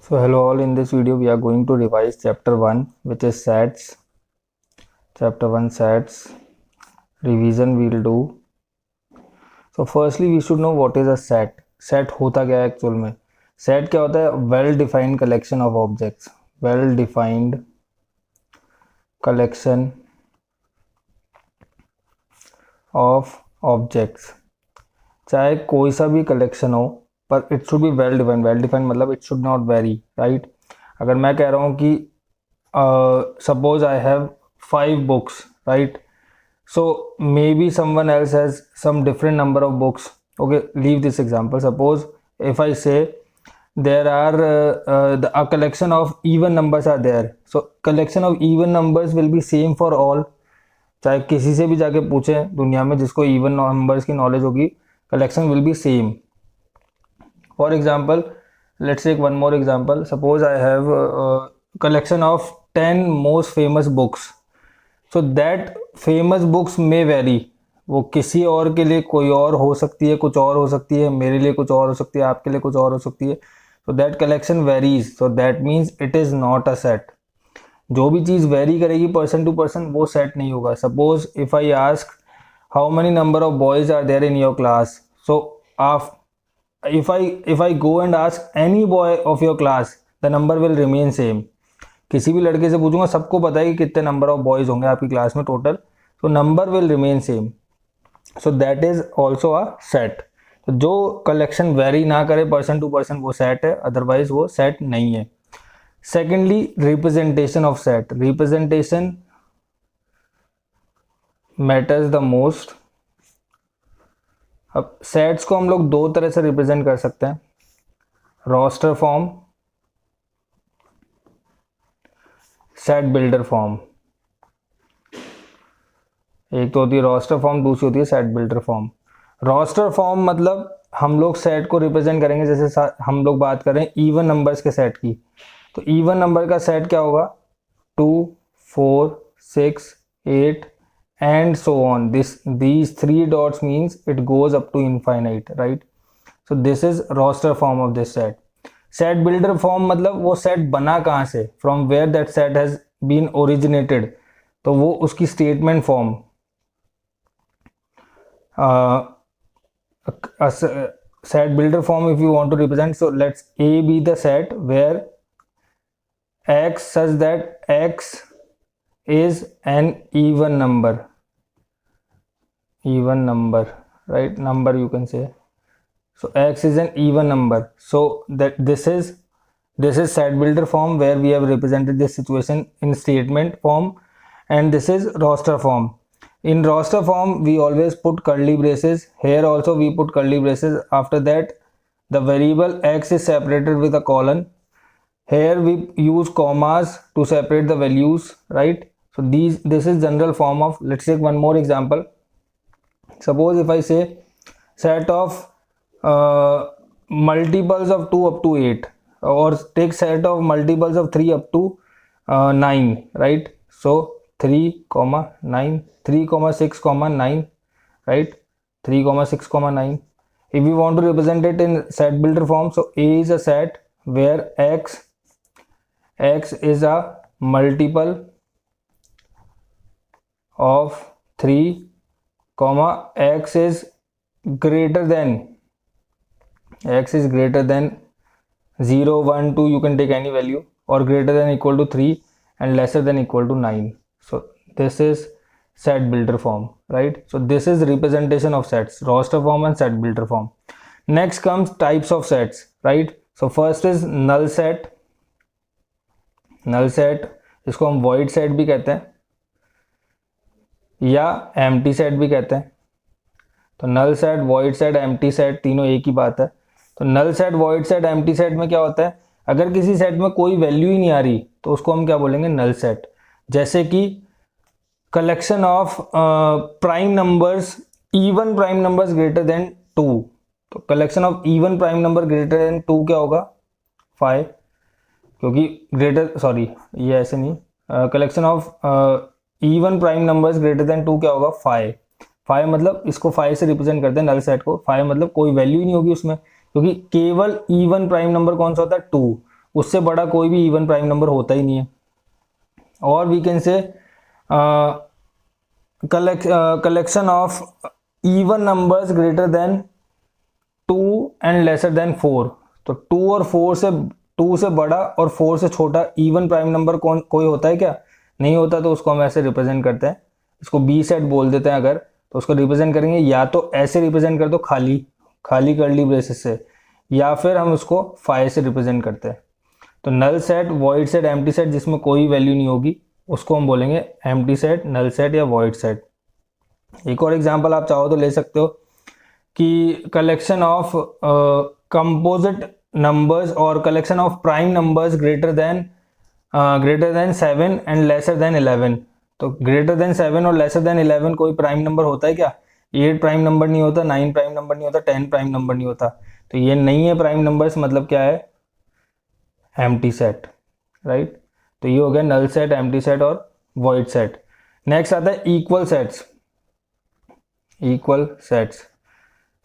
So hello all, in this video we are going to revise chapter 1 which is sets. Chapter 1 sets revision we will do. So firstly we should know what is a set. Set होता क्या है actual में? Set क्या होता है? Well defined collection of objects. Well defined collection of objects. चाहे कोई सा भी कलेक्शन हो पर it should be well defined. Well defined मतलब it should not vary, right. अगर मैं कह रहा हूँ कि suppose I have 5 books, right, so may be someone else has some different number of books. Okay, leave this example. Suppose if I say there are a collection of even numbers are there, so collection of even numbers will be same for all. चाहे किसी से भी जाके पूछें दुनिया में जिसको even numbers की नॉलेज होगी, collection will be same. For example, let's take one more example. Suppose I have a collection of 10 most famous books. So that famous books may vary. वो किसी और के लिए कोई और हो सकती है, कुछ और हो सकती है, मेरे लिए कुछ और हो सकती है, आपके लिए कुछ और हो सकती है. So that collection varies. So that means it is not a set. जो भी चीज़ वेरी करेगी पर्सन टू पर्सन वो सेट नहीं होगा. Suppose if I ask how many number of boys are there in your class, so if I go and ask any boy of your class, the number will remain same. किसी भी लड़के से पूछूंगा, सबको पता है कि कितने नंबर ऑफ बॉयज होंगे आपकी क्लास में टोटल, तो number will remain same. So that is also a set. तो जो कलेक्शन वेरी ना करे पर्सन टू पर्सन वो सेट है, अदरवाइज वो सेट नहीं है. Secondly, representation of set. Representation matters the most. अब सेट्स को हम लोग दो तरह से रिप्रेजेंट कर सकते हैं. Roster form, set builder form. एक तो होती है रोस्टर फॉर्म, दूसरी होती है set builder form. Roster form मतलब हम लोग सेट को रिप्रेजेंट करेंगे, जैसे हम लोग बात करें इवन नंबर्स के सेट की, तो इवन नंबर का सेट क्या होगा? 2, 4, 6, 8 and so on. These 3 dots means it goes up to infinite, right? So this is roster form of this set. Set builder form मतलब वो set बना कहाँ से, from where that set has been originated, तो वो उसकी statement form. A set builder form if you want to represent, so let's A be the set where x such that x is an even number, right? Number you can say. So x is an even number, so that this is set builder form where we have represented this situation in statement form, and this is roster form. In roster form we always put curly braces. Here also we put curly braces. After that the variable x is separated with a colon. Here we use commas to separate the values, right? So this is general form of. Let's take one more example. Suppose if I say set of multiples of 2 up to 8, or take set of multiples of 3 up to 9, right? So 3, 9, 3, 6, 9, right? 3, 6, 9. If we want to represent it in set builder form, so A is a set where x is a multiple of 3, x is greater than 0, 1, 2, you can take any value, or greater than equal to 3 and lesser than equal to 9. So this is set builder form, right? So this is representation of sets, roster form and set builder form. Next comes types of sets, right? So first is null set. null set इसको हम void set भी कहते हैं या empty set भी कहते हैं. तो null set, void set, empty set तीनों एक ही बात है. तो null set, void set, empty set में क्या होता है? अगर किसी सेट में कोई वैल्यू ही नहीं आ रही तो उसको हम क्या बोलेंगे? null set. जैसे कि collection of prime numbers, even prime numbers greater than 2. तो collection of even prime number greater than 2 क्या होगा? 5. क्योंकि ये ऐसे नहीं. Collection of even prime numbers greater than 2 क्या होगा? 5 मतलब इसको 5 से रिप्रेजेंट करते हैं नल सेट को. 5 मतलब कोई वैल्यू ही नहीं होगी उसमें, क्योंकि केवल इवन प्राइम नंबर कौन सा होता है? 2. उससे बड़ा कोई भी इवन प्राइम नंबर होता ही नहीं है। और we can say collection of even numbers greater than 2 and lesser than 4। तो 2 और 4 से 2 से बड़ा और 4 से छोटा इवन प्राइम नंबर कोई होता है क्या? नहीं होता। तो उसको हम ऐसे रिप्रेजेंट करते हैं, इसको बी सेट बोल देते हैं। अगर तो उसको रिप्रेजेंट करेंगे या तो ऐसे रिप्रेजेंट कर दो खाली कर्ली ब्रेसेस से, या फिर हम उसको 5 से रिप्रेजेंट करते हैं। तो null set, void set, empty set जिसमें कोई वैल्यू नहीं होगी उसको हम बोलेंगे एम्प्टी सेट, नल सेट या वॉइड सेट। एक और एग्जांपल आप चाहो तो ले सकते हो कि कलेक्शन ऑफ कंपोजिट नंबर्स और collection of prime numbers greater then 7 and lesser then 11। तो ग्रेटर देन 7 और लेसर देन 11 कोई प्राइम नंबर होता है क्या? 8 प्राइम नंबर नहीं होता, 9 प्राइम नंबर नहीं होता, 10 प्राइम नंबर नहीं होता। तो ये नहीं है प्राइम नंबर्स, मतलब क्या है? Empty set, right. तो ये हो गया नल सेट, एम्प्टी सेट और वॉइड सेट। नेक्स्ट आता है इक्वल सेट्स। इक्वल सेट्स,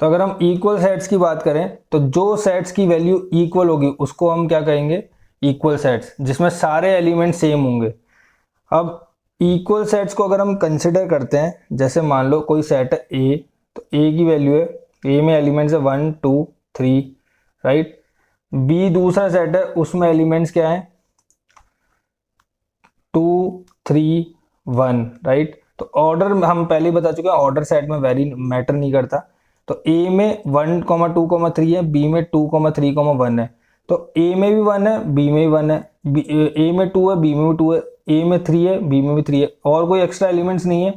तो अगर हम इक्वल सेट्स की बात करें तो जो सेट्स की वैल्यू इक्वल होगी उसको हम क्या कहेंगे? इक्वल सेट्स, जिसमें सारे एलिमेंट सेम होंगे। अब इक्वल सेट्स को अगर हम कंसिडर करते हैं, जैसे मान लो कोई सेट है ए, तो ए की वैल्यू है, ए में एलिमेंट्स है 1 2 3, राइट। बी दूसरा सेट है, उसमें एलिमेंट्स क्या है? 2 3 1, राइट। तो ऑर्डर हम पहले ही बता चुके हैं, ऑर्डर सेट में वेरी मैटर नहीं करता। तो ए में 1 2 3 है, बी में 2 3 1 है। तो ए में भी 1 है, बी में भी 1 है, ए में 2 है, बी में भी 2 है, ए में 3 है, बी में भी 3 है, और कोई एक्स्ट्रा एलिमेंट्स नहीं है।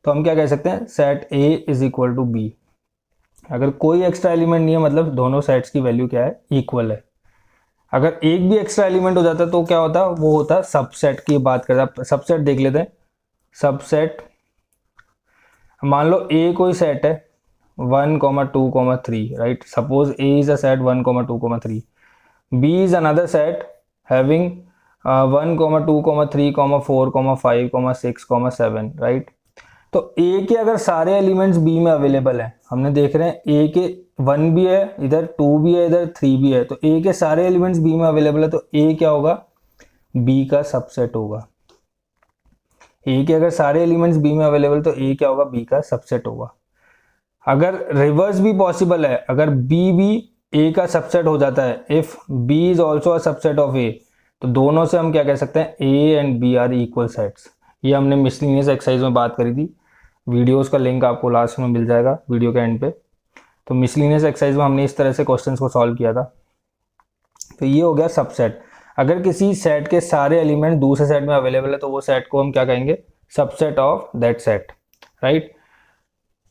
तो हम क्या कह सकते हैं? Set A is equal to B. अगर कोई एक्स्ट्रा एलिमेंट नहीं है मतलब दोनों सेट्स की वैल्यू क्या है? इक्वल है। अगर एक भी एक्स्ट्रा एलिमेंट हो जाता तो क्या होता? वो होता सबसेट की बात करता। सबसेट देख लेते हैं। सबसेट, मान लो ए कोई सेट है 1 2 3, right. Suppose A is a set 1 2 3, B is another set having 1 2 3 4 5 6 7, right. तो ए के अगर सारे एलिमेंट्स बी में अवेलेबल है, हमने देख रहे हैं ए के 1 भी है इधर, 2 भी है इधर, 3 भी है, तो ए के सारे एलिमेंट्स बी में अवेलेबल है, तो ए क्या होगा? बी का सबसेट होगा। ए के अगर सारे एलिमेंट्स बी में अवेलेबल तो ए क्या होगा? बी का सबसेट होगा। अगर रिवर्स भी पॉसिबल है, अगर बी भी ए का सबसेट हो जाता है, if B is also a subset of A, तो दोनों से हम क्या कह सकते हैं? A and B are equal sets. ये हमने मिसलिनियस एक्सरसाइज में बात करी थी, वीडियोस का लिंक आपको लास्ट में मिल जाएगा वीडियो के एंड पे। तो मिसलिनियस एक्सरसाइज में हमने इस तरह से क्वेश्चंस को सॉल्व किया था। तो ये हो गया सबसेट। अगर किसी सेट के सारे एलिमेंट दूसरे सेट में अवेलेबल है तो वो सेट को हम क्या कहेंगे? Subset of that set, right.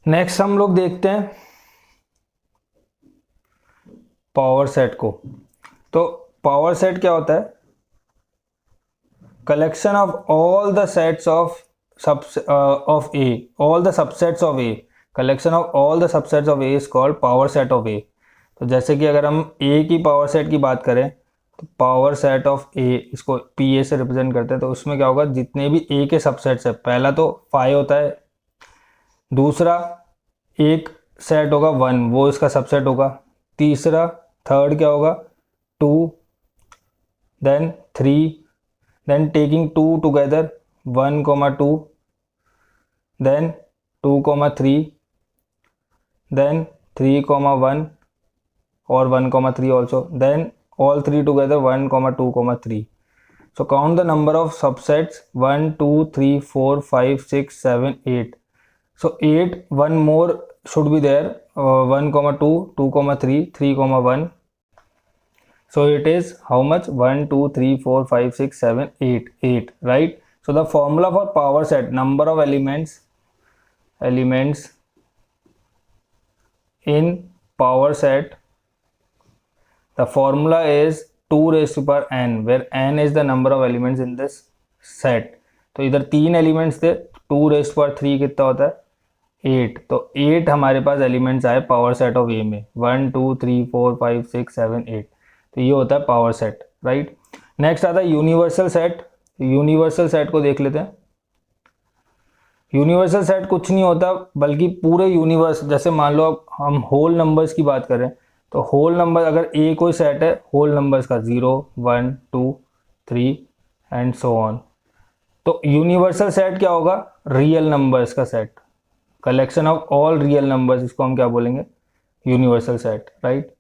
Next हम लोग देखते हैं पावर सेट को। तो पावर सेट क्या होता है? Collection of all the sets of A, all the subsets of A, collection of all the subsets of A is called power set of A। तो जैसे कि अगर हम A की पावर सेट की बात करें तो पावर सेट ऑफ A, इसको PA से रिप्रेजेंट करते हैं। तो उसमें क्या होगा? जितने भी A के सबसेट्स है, पहला तो 5 होता है, दूसरा एक सेट होगा 1, वो इसका सबसेट होगा, तीसरा थर्ड क्या होगा? 2, then 3, then taking 2 together 1 2, then 2 3, then 3 1 or 1 3 also, then all 3 together 1 2 3। So count the number of subsets 1 2 3 4 5 6 7 8। So 8, one more should be there, 1 2 2 3 3 1। So it is how much? 1 2 3 4 5 6 7 8, right? So the formula for power set, number of elements in power set, the formula is 2 raised to power n, where n is the number of elements in this set। तो इधर 3 elements थे, 2 raised to power 3 कितना होता है? 8। तो 8 हमारे पास elements आए power set of ए में, 1 2 3 4 5 6 7 8। तो ये होता है पावर सेट, राइट। नेक्स्ट आता है यूनिवर्सल सेट। यूनिवर्सल सेट को देख लेते हैं। यूनिवर्सल सेट कुछ नहीं होता बल्कि पूरे यूनिवर्स, जैसे मान लो अब हम होल नंबर्स की बात करें तो होल नंबर अगर ए कोई सेट है, होल नंबर्स का 0 1 2 3 एंड सो ऑन। तो यूनिवर्सल सेट क्या होगा? रियल नंबर्स का set, collection of all real numbers, इसको हम क्या बोलेंगे? Universal set, right.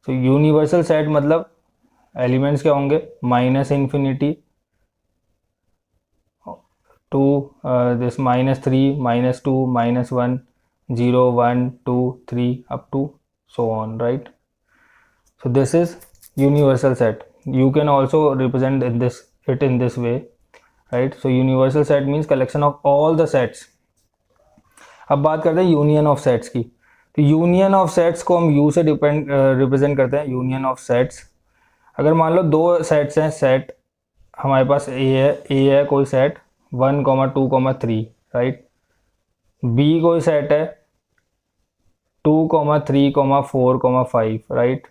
So universal set मतलब एलिमेंट्स क्या होंगे? Minus infinity to this -3 -2 -1 0 1 2 3 up to so on, right? So this is universal set. You can also represent it in this way, right? So universal set means collection of all the sets. अब बात करते हैं union of sets की। तो union of sets को हम you से represent करते हैं। यूनियन ऑफ सेट्स, अगर मान लो दो सेट्स हैं, सेट हमारे पास ए है कोई सेट 1, 2, 3, राइट। बी कोई सेट है 2, 3, 4, 5, राइट।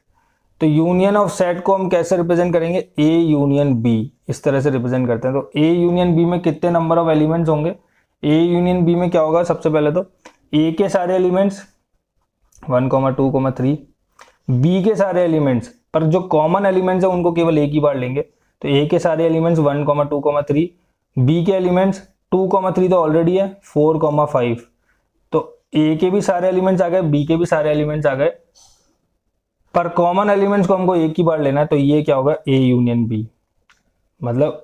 तो यूनियन ऑफ सेट को हम कैसे रिप्रेजेंट करेंगे? ए यूनियन बी, इस तरह से रिप्रेजेंट करते हैं। तो ए यूनियन बी में कितने नंबर ऑफ एलिमेंट्स होंगे? ए यूनियन बी में क्या होगा? सबसे पहले तो ए के सारे एलिमेंट्स 1, 2, 3, बी के सारे एलिमेंट्स, पर जो कॉमन एलिमेंट्स है उनको केवल एक ही बार लेंगे। तो ए के सारे एलिमेंट्स 1, 2, 3, बी के एलिमेंट्स 2, 3 तो ऑलरेडी है, 4, 5। तो ए के भी सारे एलिमेंट्स आ गए, बी के भी सारे एलिमेंट्स आ गए, पर कॉमन एलिमेंट्स को हमको एक ही बार लेना है। तो ये क्या होगा? ए यूनियन बी, मतलब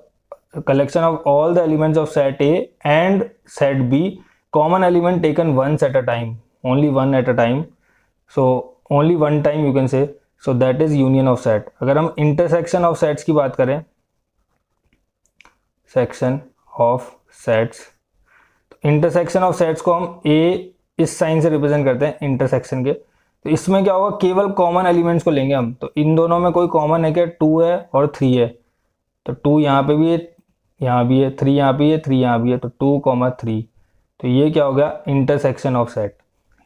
collection of all the elements of set A and set B, common element taken once at a time, only one at a time, so only one time you can say, so that is union of set. अगर हम intersection of sets की बात करें, section of sets, तो intersection of sets को हम ए इस sign से रिप्रेजेंट करते हैं इंटरसेक्शन के। तो इसमें क्या होगा? केवल कॉमन एलिमेंट्स को लेंगे हम। तो इन दोनों में कोई कॉमन है क्या? 2 है और 3 है। तो 2 यहाँ पे भी है, यहाँ भी है, 3 यहाँ भी है, 3 यहाँ भी है, तो 2, 3। तो ये क्या हो गया? Intersection of set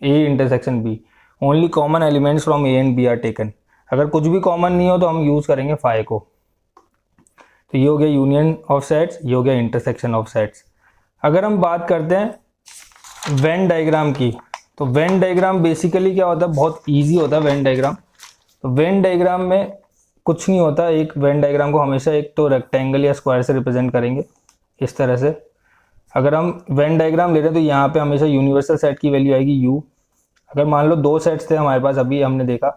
A intersection B, only common elements from A and B are taken. अगर कुछ भी कॉमन नहीं हो तो हम यूज करेंगे फाई को। तो ये हो गया यूनियन ऑफ सेट्स, ये हो गया इंटरसेक्शन ऑफ सेट्स। अगर हम बात करते हैं वेन डायग्राम की, तो वेन डायग्राम बेसिकली क्या होता है? बहुत इजी होता है वेन डायग्राम। तो वेन डायग्राम में कुछ नहीं होता, एक वेन डायग्राम को हमेशा एक तो रेक्टेंगल या स्क्वायर से रिप्रेजेंट करेंगे इस तरह से। अगर हम वेन डायग्राम ले रहे हैं तो यहाँ पे हमेशा यूनिवर्सल सेट की वैल्यू आएगी यू। अगर मान लो दो सेट्स थे हमारे पास, अभी हमने देखा,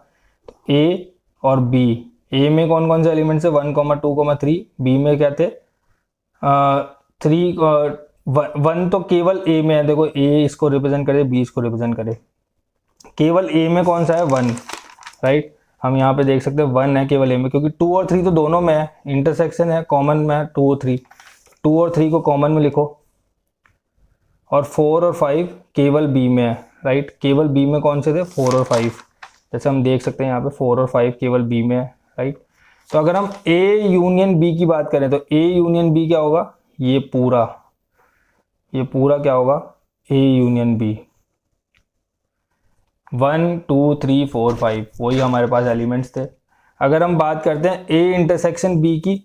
तो ए और बी, ए में कौन कौन से एलिमेंट्स है? 1, 2, 3, बी में क्या थे? 3, 1 तो केवल ए में है। देखो ए इसको रिप्रेजेंट करे, बी इसको रिप्रेजेंट करे, केवल ए में कौन सा है? 1, राइट। हम यहाँ पे देख सकते हैं 1 है केवल ए में, क्योंकि 2 और 3 तो दोनों में है, इंटरसेक्शन है, कॉमन में है 2 और 3। 2 और 3 को कॉमन में लिखो, और 4 और 5 केवल बी में है, राइट। केवल बी में कौन से थे? 4 और 5, जैसे हम देख सकते हैं यहाँ पे 4 और 5 केवल बी में है, राइट। तो अगर हम ए यूनियन बी की बात करें तो ए यूनियन बी क्या होगा? ये पूरा क्या होगा? A union B. 1, 2, 3, 4, 5 वही हमारे पास एलिमेंट्स थे। अगर हम बात करते हैं ए इंटरसेक्शन बी की,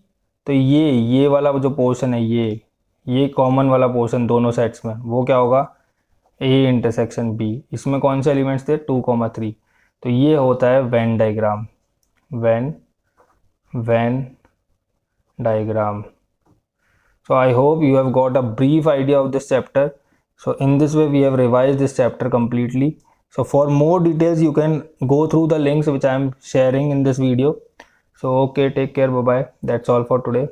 तो ये वाला जो पोर्शन है, ये कॉमन वाला पोर्शन दोनों सेट्स में, वो क्या होगा? A intersection B. इसमें कौन से एलिमेंट्स थे? 2, 3। तो ये होता है Venn diagram, Venn diagram. So I hope you have got a brief idea of this chapter. So in this way we have revised this chapter completely. So for more details you can go through the links which I am sharing in this video. So okay, take care, bye bye. That's all for today.